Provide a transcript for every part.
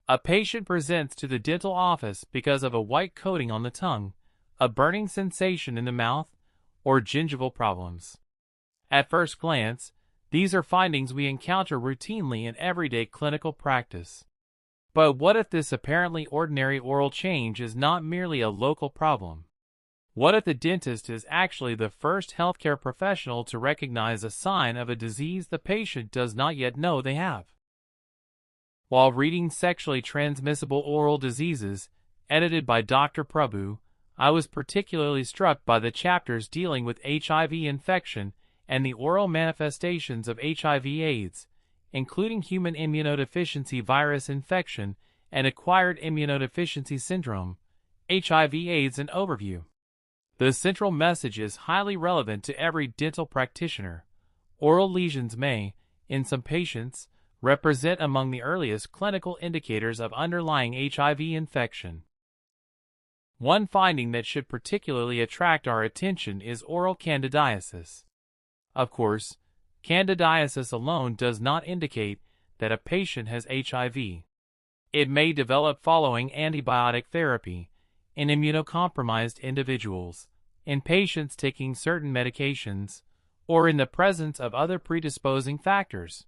A patient presents to the dental office because of a white coating on the tongue, a burning sensation in the mouth, or gingival problems. At first glance, these are findings we encounter routinely in everyday clinical practice. But what if this apparently ordinary oral change is not merely a local problem? What if the dentist is actually the first healthcare professional to recognize a sign of a disease the patient does not yet know they have? While reading Sexually Transmissible Oral Diseases, edited by Dr. Prabhu, I was particularly struck by the chapters dealing with HIV infection and the oral manifestations of HIV/AIDS, including human immunodeficiency virus infection and acquired immunodeficiency syndrome, HIV/AIDS an overview. The central message is highly relevant to every dental practitioner. Oral lesions may, in some patients, represent among the earliest clinical indicators of underlying HIV infection. One finding that should particularly attract our attention is oral candidiasis. Of course, candidiasis alone does not indicate that a patient has HIV. It may develop following antibiotic therapy, in immunocompromised individuals, in patients taking certain medications, or in the presence of other predisposing factors.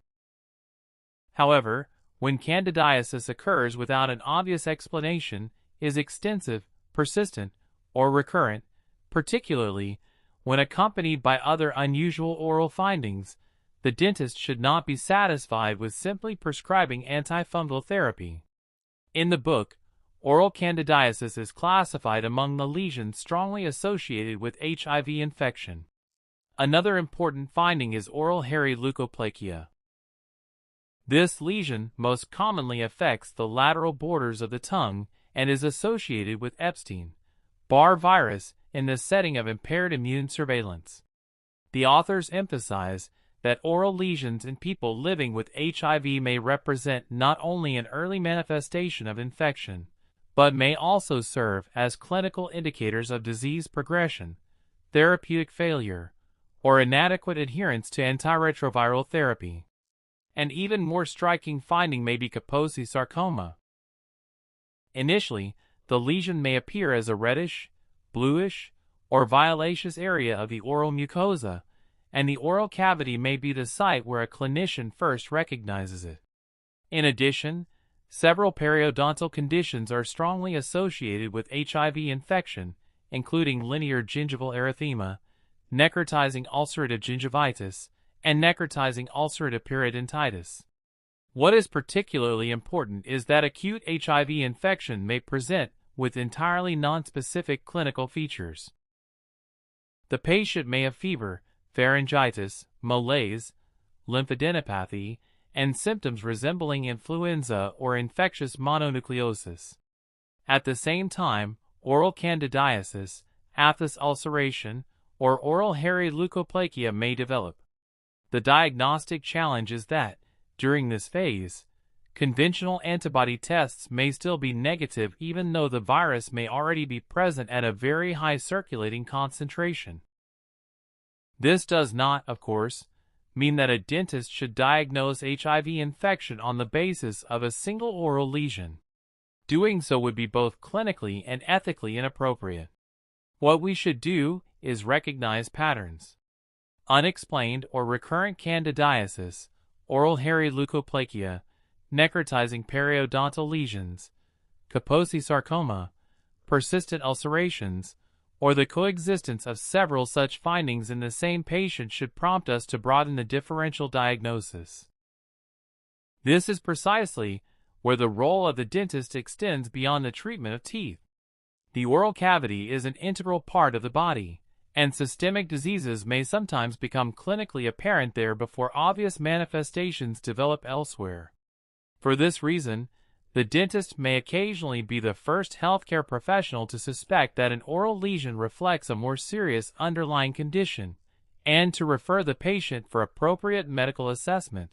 However, when candidiasis occurs without an obvious explanation, is extensive, persistent, or recurrent, particularly when accompanied by other unusual oral findings, the dentist should not be satisfied with simply prescribing antifungal therapy. In the book, oral candidiasis is classified among the lesions strongly associated with HIV infection. Another important finding is oral hairy leukoplakia. This lesion most commonly affects the lateral borders of the tongue and is associated with Epstein-Barr virus in the setting of impaired immune surveillance. The authors emphasize that oral lesions in people living with HIV may represent not only an early manifestation of infection, but may also serve as clinical indicators of disease progression, therapeutic failure, or inadequate adherence to antiretroviral therapy. An even more striking finding may be Kaposi sarcoma. Initially, the lesion may appear as a reddish, bluish, or violaceous area of the oral mucosa, and the oral cavity may be the site where a clinician first recognizes it. In addition, several periodontal conditions are strongly associated with HIV infection, including linear gingival erythema, necrotizing ulcerative gingivitis, and necrotizing ulcerative periodontitis. What is particularly important is that acute HIV infection may present with entirely nonspecific clinical features. The patient may have fever, pharyngitis, malaise, lymphadenopathy, and symptoms resembling influenza or infectious mononucleosis. At the same time, oral candidiasis, aphthous ulceration, or oral hairy leukoplakia may develop. The diagnostic challenge is that, during this phase, conventional antibody tests may still be negative even though the virus may already be present at a very high circulating concentration. This does not, of course, mean that a dentist should diagnose HIV infection on the basis of a single oral lesion. Doing so would be both clinically and ethically inappropriate. What we should do is recognize patterns. Unexplained or recurrent candidiasis, oral hairy leukoplakia, necrotizing periodontal lesions, Kaposi sarcoma, persistent ulcerations, or the coexistence of several such findings in the same patient should prompt us to broaden the differential diagnosis. This is precisely where the role of the dentist extends beyond the treatment of teeth. The oral cavity is an integral part of the body, and systemic diseases may sometimes become clinically apparent there before obvious manifestations develop elsewhere. For this reason, the dentist may occasionally be the first healthcare professional to suspect that an oral lesion reflects a more serious underlying condition, and to refer the patient for appropriate medical assessment.